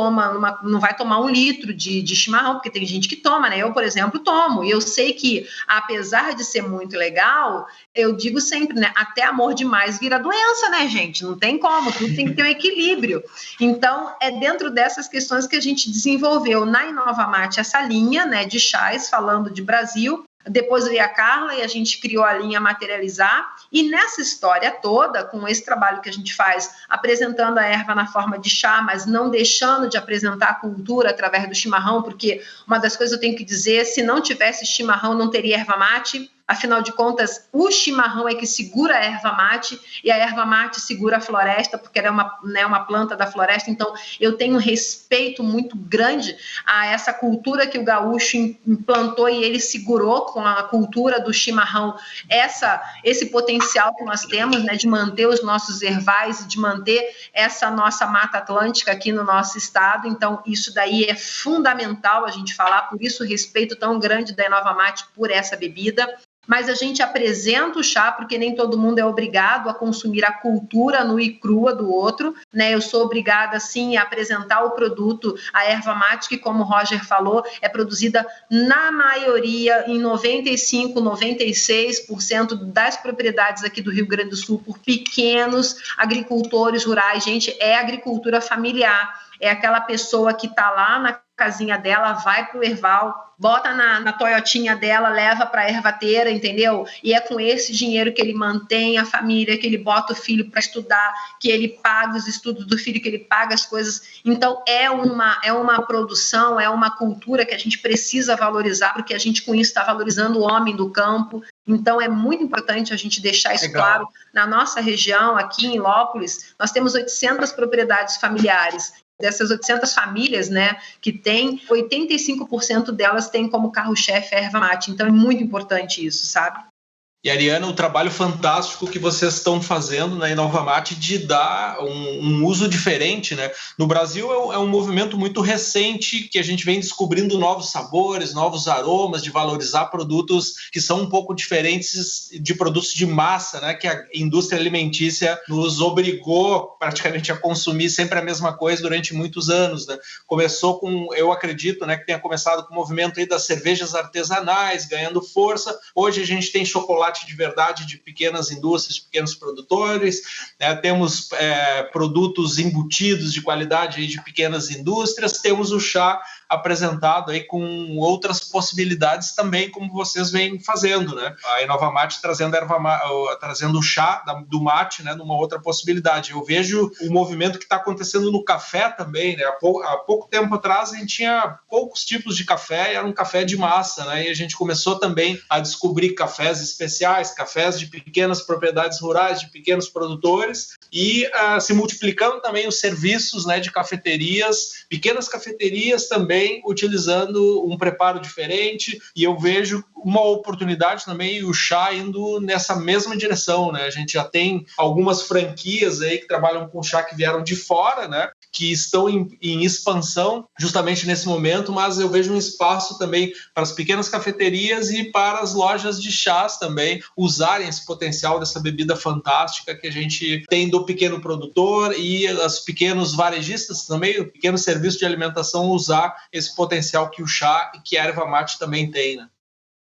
vai tomar 1 litro de chimarrão, porque tem gente que toma, né? Eu, por exemplo, tomo, e eu sei que, apesar de ser muito legal, eu digo sempre, né, até amor demais vira doença, né, gente? Não tem como, tudo tem que ter um equilíbrio. Então, é dentro dessas questões que a gente desenvolveu na Inovamate essa linha, né, de chás, falando de Brasil. Depois veio a Carla e a gente criou a linha Materializar, e nessa história toda, com esse trabalho que a gente faz, apresentando a erva na forma de chá, mas não deixando de apresentar a cultura através do chimarrão, porque uma das coisas eu tenho que dizer, se não tivesse chimarrão não teria erva mate. Afinal de contas, o chimarrão é que segura a erva mate e a erva mate segura a floresta, porque ela é uma planta da floresta. Então, eu tenho um respeito muito grande a essa cultura que o gaúcho implantou e ele segurou com a cultura do chimarrão esse potencial que nós temos, né, de manter os nossos ervais, de manter essa nossa Mata Atlântica aqui no nosso estado. Então, isso daí é fundamental a gente falar, por isso o respeito tão grande da Inovamate por essa bebida. Mas a gente apresenta o chá porque nem todo mundo é obrigado a consumir a cultura nua e crua do outro, né? Eu sou obrigada, sim, a apresentar o produto, a erva mate, que, como o Roger falou, é produzida na maioria, em 95%, 96% das propriedades aqui do Rio Grande do Sul por pequenos agricultores rurais. Gente, é agricultura familiar. É aquela pessoa que está lá na casinha dela, vai para o erval, bota na toyotinha dela, leva para a ervateira, entendeu? E é com esse dinheiro que ele mantém a família, que ele bota o filho para estudar, que ele paga os estudos do filho, que ele paga as coisas. Então, é uma produção, é uma cultura que a gente precisa valorizar, porque a gente, com isso, está valorizando o homem do campo. Então, é muito importante a gente deixar isso claro. Na nossa região, aqui em Ilópolis, nós temos 800 propriedades familiares. Dessas 800 famílias, né, que tem, 85% delas têm como carro-chefe a erva mate. Então, é muito importante isso, sabe? E, Ariana, o trabalho fantástico que vocês estão fazendo na Inovamate de dar um uso diferente, né? No Brasil é um movimento muito recente que a gente vem descobrindo novos sabores, novos aromas, de valorizar produtos que são um pouco diferentes de produtos de massa, né? Que a indústria alimentícia nos obrigou praticamente a consumir sempre a mesma coisa durante muitos anos, né? Começou eu acredito, né, que tenha começado com o movimento aí das cervejas artesanais, ganhando força. Hoje a gente tem chocolate de verdade de pequenas indústrias, de pequenos produtores, né? Temos produtos embutidos de qualidade aí de pequenas indústrias, temos o chá apresentado aí com outras possibilidades também, como vocês vêm fazendo, né? A Inovamate trazendo o chá do mate, né, numa outra possibilidade. Eu vejo o movimento que está acontecendo no café também, né? Há pouco tempo atrás a gente tinha poucos tipos de café, era um café de massa, né? E a gente começou também a descobrir cafés especiais, cafés de pequenas propriedades rurais, de pequenos produtores, e se multiplicando também os serviços, né, de cafeterias, pequenas cafeterias também, utilizando um preparo diferente, e eu vejo uma oportunidade também, o chá indo nessa mesma direção, né? A gente já tem algumas franquias aí que trabalham com chá que vieram de fora, né, que estão em expansão justamente nesse momento, mas eu vejo um espaço também para as pequenas cafeterias e para as lojas de chás também usarem esse potencial dessa bebida fantástica que a gente tem do pequeno produtor e os pequenos varejistas também, o pequeno serviço de alimentação usar esse potencial que o chá e que a erva mate também tem, né?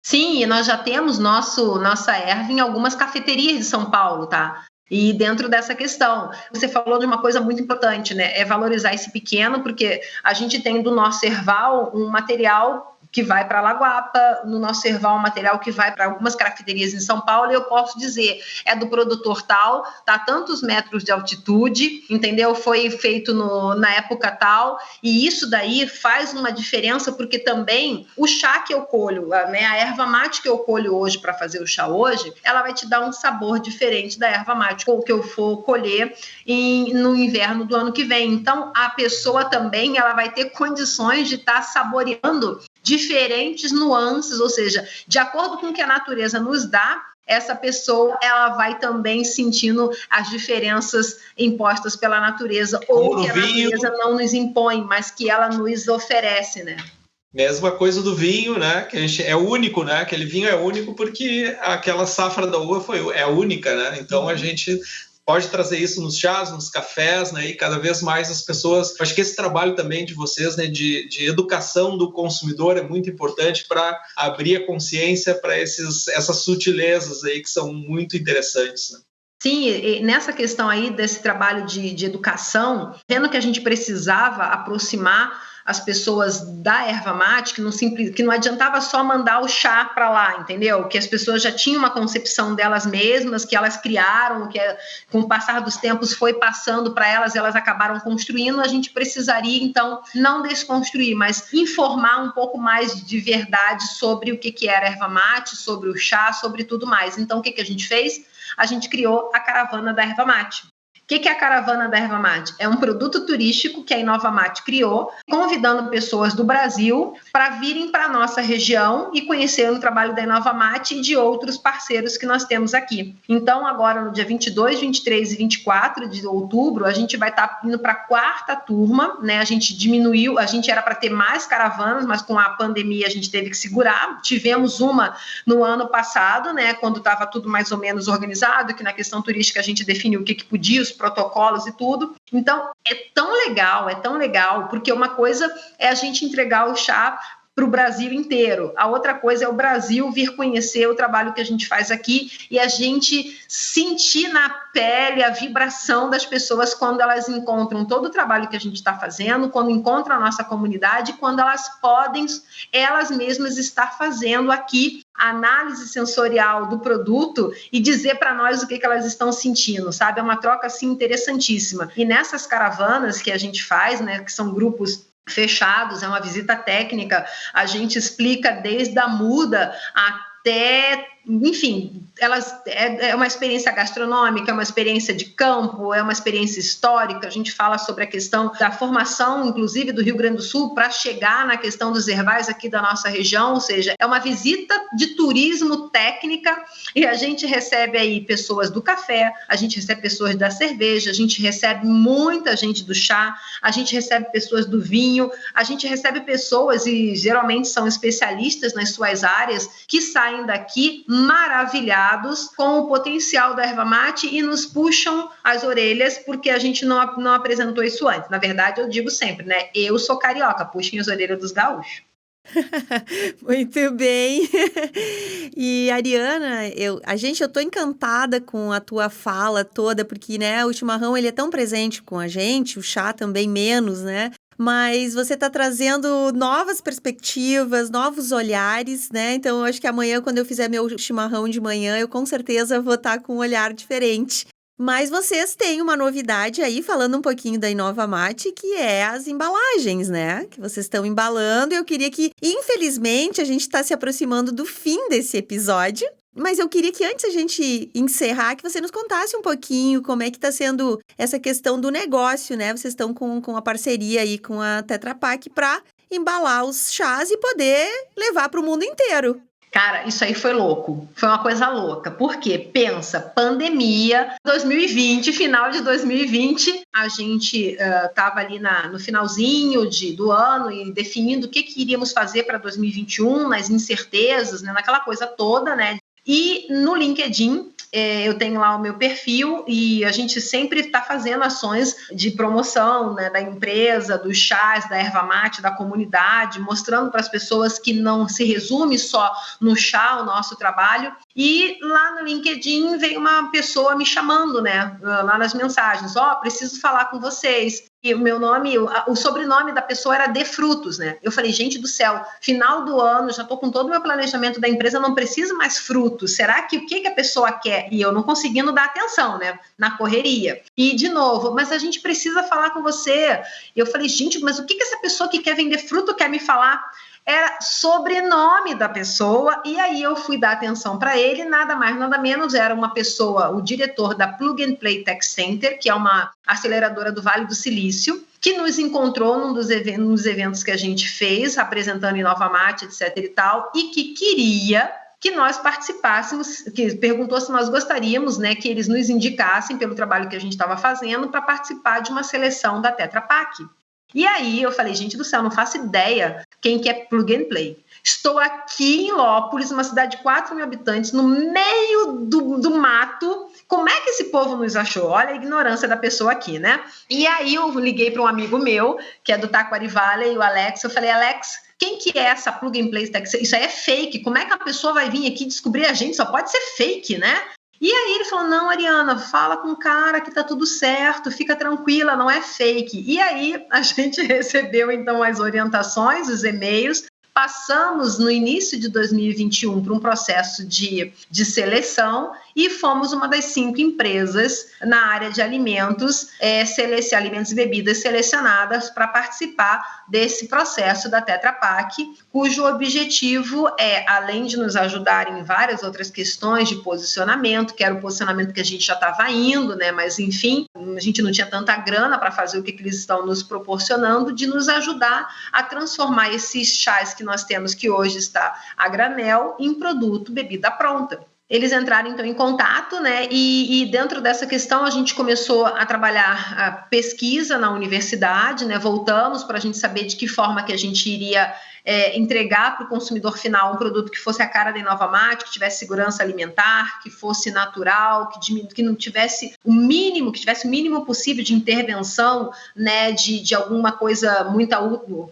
Sim, e nós já temos nossa erva em algumas cafeterias de São Paulo, tá? E dentro dessa questão, você falou de uma coisa muito importante, né? É valorizar esse pequeno, porque a gente tem do nosso erval um material que vai para Lagoapa, no nosso erval um material que vai para algumas cafeterias em São Paulo, e eu posso dizer, é do produtor tal, tá a tantos metros de altitude, entendeu? Foi feito na época tal, e isso daí faz uma diferença, porque também o chá que eu colho, né, a erva mate que eu colho hoje para fazer o chá hoje, ela vai te dar um sabor diferente da erva mate que eu for colher no inverno do ano que vem. Então, a pessoa também ela vai ter condições de estar saboreando diferentes nuances, ou seja, de acordo com o que a natureza nos dá, essa pessoa ela vai também sentindo as diferenças impostas pela natureza, ou que a natureza não nos impõe, mas que ela nos oferece, né? Mesma coisa do vinho, né? Que a gente é único, né? Aquele vinho é único porque aquela safra da uva é única, né? Então a gente pode trazer isso nos chás, nos cafés, né? E cada vez mais as pessoas... Acho que esse trabalho também de vocês, né? De educação do consumidor é muito importante para abrir a consciência para essas sutilezas aí que são muito interessantes, né? Sim, nessa questão aí desse trabalho de educação, vendo que a gente precisava aproximar as pessoas da erva mate, que não adiantava só mandar o chá para lá, entendeu? Que as pessoas já tinham uma concepção delas mesmas, que elas criaram, que com o passar dos tempos foi passando para elas, elas acabaram construindo. A gente precisaria, então, não desconstruir, mas informar um pouco mais de verdade sobre o que era erva mate, sobre o chá, sobre tudo mais. Então, o que a gente fez? A gente criou a Caravana da Erva Mate. O que é a Caravana da Erva Mate? É um produto turístico que a Inova Mate criou, convidando pessoas do Brasil para virem para a nossa região e conhecerem o trabalho da Inova Mate e de outros parceiros que nós temos aqui. Então, agora no dia 22, 23 e 24 de outubro, a gente vai estar indo para a 4ª turma, né? A gente diminuiu, a gente era para ter mais caravanas, mas com a pandemia a gente teve que segurar. Tivemos uma no ano passado, né? Quando estava tudo mais ou menos organizado, que na questão turística a gente definiu o que podia, os protocolos e tudo. Então, é tão legal, porque uma coisa é a gente entregar o chá para o Brasil inteiro. A outra coisa é o Brasil vir conhecer o trabalho que a gente faz aqui e a gente sentir na pele a vibração das pessoas quando elas encontram todo o trabalho que a gente está fazendo, quando encontram a nossa comunidade, quando elas podem, elas mesmas, estar fazendo aqui a análise sensorial do produto e dizer para nós o que elas estão sentindo, sabe? É uma troca, assim, interessantíssima. E nessas caravanas que a gente faz, né, que são grupos fechados, é uma visita técnica, a gente explica desde a muda até, enfim, é uma experiência gastronômica, é uma experiência de campo, é uma experiência histórica. A gente fala sobre a questão da formação, inclusive, do Rio Grande do Sul para chegar na questão dos herbais aqui da nossa região, ou seja, é uma visita de turismo técnica e a gente recebe aí pessoas do café, a gente recebe pessoas da cerveja, a gente recebe muita gente do chá, a gente recebe pessoas do vinho, a gente recebe pessoas, e geralmente são especialistas nas suas áreas, que saem daqui maravilhados com o potencial da erva mate e nos puxam as orelhas porque a gente não apresentou isso antes. Na verdade, eu digo sempre, né? Eu sou carioca, puxem as orelhas dos gaúchos. Muito bem. E Ariana, eu tô encantada com a tua fala toda, porque, né, o chimarrão ele é tão presente com a gente, o chá também menos, né? Mas você está trazendo novas perspectivas, novos olhares, né? Então, eu acho que amanhã, quando eu fizer meu chimarrão de manhã, eu com certeza vou estar com um olhar diferente. Mas vocês têm uma novidade aí, falando um pouquinho da Inova Mate, que é as embalagens, né? Que vocês estão embalando. Eu queria que, infelizmente, a gente está se aproximando do fim desse episódio. Mas eu queria que antes a gente encerrar, que você nos contasse um pouquinho como é que está sendo essa questão do negócio, né? Vocês estão com a parceria aí com a Tetra Pak para embalar os chás e poder levar para o mundo inteiro. Cara, isso aí foi louco, foi uma coisa louca, porque pensa, pandemia, 2020, final de 2020, a gente estava ali no finalzinho do ano e definindo o que iríamos fazer para 2021, nas incertezas, né, naquela coisa toda, né? E no LinkedIn, eu tenho lá o meu perfil e a gente sempre está fazendo ações de promoção, né, da empresa, dos chás, da erva mate, da comunidade, mostrando para as pessoas que não se resume só no chá o nosso trabalho. E lá no LinkedIn veio uma pessoa me chamando, né, lá nas mensagens, preciso falar com vocês. E o meu nome, o sobrenome da pessoa era De Frutos, né? Eu falei, gente do céu, final do ano, já estou com todo o meu planejamento da empresa, não preciso mais frutos. Será que o que a pessoa quer? E eu não conseguindo dar atenção, né? Na correria. E, de novo, mas a gente precisa falar com você. E eu falei, gente, mas o que essa pessoa que quer vender fruto quer me falar? era sobrenome da pessoa, e aí eu fui dar atenção para ele, nada mais, nada menos, era uma pessoa, o diretor da Plug and Play Tech Center, que é uma aceleradora do Vale do Silício, que nos encontrou nos eventos que a gente fez, apresentando Inovamate, etc. e tal, e que queria que nós participássemos, que perguntou se nós gostaríamos, né, que eles nos indicassem pelo trabalho que a gente estava fazendo para participar de uma seleção da Tetra Pak. E aí eu falei, gente do céu, não faço ideia quem que é Plug and Play. Estou aqui em Lópolis, uma cidade de 4 mil habitantes, no meio do mato. Como é que esse povo nos achou? Olha a ignorância da pessoa aqui, né? E aí eu liguei para um amigo meu, que é do Taquari Valley, o Alex. Eu falei, Alex, quem que é essa Plug and Play? Isso aí é fake. Como é que a pessoa vai vir aqui descobrir a gente? Só pode ser fake, né? E aí ele falou, não, Ariana, fala com o cara que tá tudo certo, fica tranquila, não é fake. E aí a gente recebeu, então, as orientações, os e-mails. Passamos no início de 2021 por um processo de seleção e fomos uma das 5 empresas na área de alimentos, alimentos e bebidas selecionadas para participar desse processo da Tetra Pak, cujo objetivo é, além de nos ajudar em várias outras questões de posicionamento, que era o posicionamento que a gente já estava indo, né? Mas enfim, a gente não tinha tanta grana para fazer o que eles estão nos proporcionando, de nos ajudar a transformar esses chás que nós temos, que hoje está a granel, em produto, bebida pronta. Eles entraram, então, em contato, né? E dentro dessa questão a gente começou a trabalhar a pesquisa na universidade, né? Voltamos para a gente saber de que forma que a gente iria entregar para o consumidor final um produto que fosse a cara da Inovamate, que tivesse segurança alimentar, que fosse natural, que não tivesse o mínimo possível de intervenção, né, de alguma coisa muito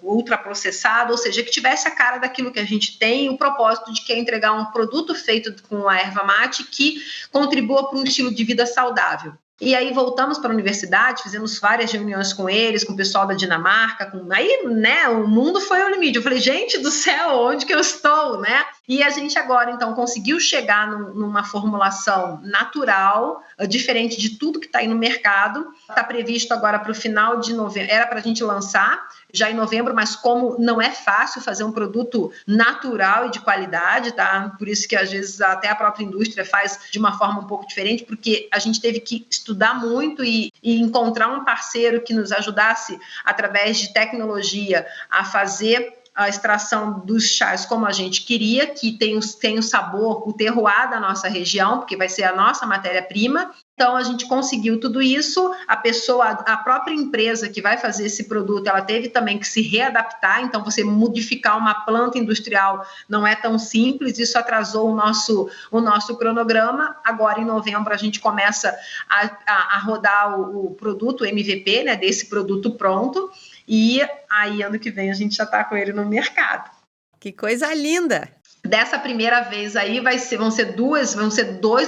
ultraprocessada, ou seja, que tivesse a cara daquilo que a gente tem, o propósito de que é entregar um produto feito com a erva mate que contribua para um estilo de vida saudável. E aí voltamos para a universidade, fizemos várias reuniões com eles, com o pessoal da Dinamarca, aí, né, o mundo foi ao limite. Eu falei, gente do céu, onde que eu estou, né? E a gente agora, então, conseguiu chegar numa formulação natural, diferente de tudo que está aí no mercado. Está previsto agora para o final de novembro, era para a gente lançar já em novembro, mas como não é fácil fazer um produto natural e de qualidade, tá? Por isso que às vezes até a própria indústria faz de uma forma um pouco diferente, porque a gente teve que estudar muito e encontrar um parceiro que nos ajudasse, através de tecnologia, a fazer a extração dos chás como a gente queria, que tem o sabor, o terroir da nossa região, porque vai ser a nossa matéria-prima. Então, a gente conseguiu tudo isso. A própria empresa que vai fazer esse produto, ela teve também que se readaptar. Então, você modificar uma planta industrial não é tão simples. Isso atrasou o nosso cronograma. Agora, em novembro, a gente começa a rodar o produto, o MVP, né, desse produto pronto. E aí, ano que vem, a gente já está com ele no mercado. Que coisa linda! Dessa primeira vez aí vão ser dois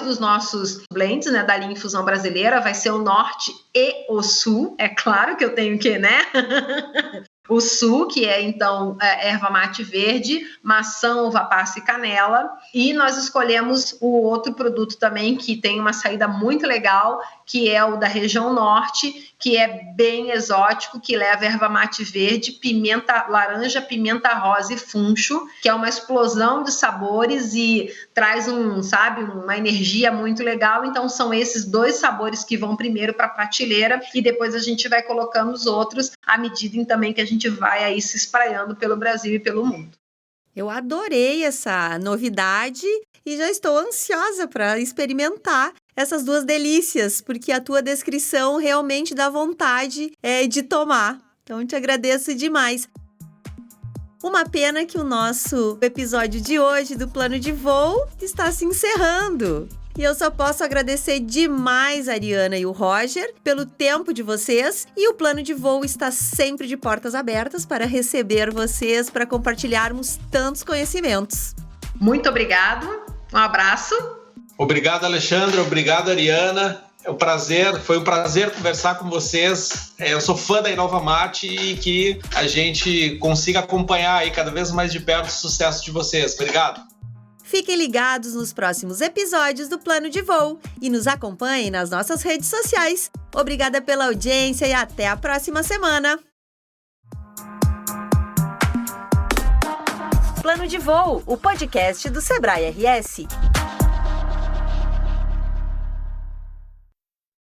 dos nossos blends, né, da linha Infusão Brasileira, vai ser o Norte e o Sul. É claro que eu tenho que, né? O Sul, que é, então, erva mate verde, maçã, uva passa e canela. E nós escolhemos o outro produto também, que tem uma saída muito legal, que é o da região Norte, que é bem exótico, que leva erva mate verde, pimenta laranja, pimenta rosa e funcho, que é uma explosão de sabores e traz uma energia muito legal. Então, são esses 2 sabores que vão primeiro para a prateleira e depois a gente vai colocando os outros à medida em também que a gente vai aí se espraiando pelo Brasil e pelo mundo. Eu adorei essa novidade e já estou ansiosa para experimentar essas 2 delícias, porque a tua descrição realmente dá vontade de tomar. Então, te agradeço demais. Uma pena que o nosso episódio de hoje do Plano de Voo está se encerrando. E eu só posso agradecer demais a Ariana e o Roger pelo tempo de vocês. E o Plano de Voo está sempre de portas abertas para receber vocês, para compartilharmos tantos conhecimentos. Muito obrigado. Um abraço. Obrigado, Alexandra. Obrigado, Ariana. Foi um prazer conversar com vocês. Eu sou fã da Inovamate e que a gente consiga acompanhar aí cada vez mais de perto o sucesso de vocês. Obrigado. Fiquem ligados nos próximos episódios do Plano de Voo e nos acompanhem nas nossas redes sociais. Obrigada pela audiência e até a próxima semana! Plano de Voo, o podcast do Sebrae RS.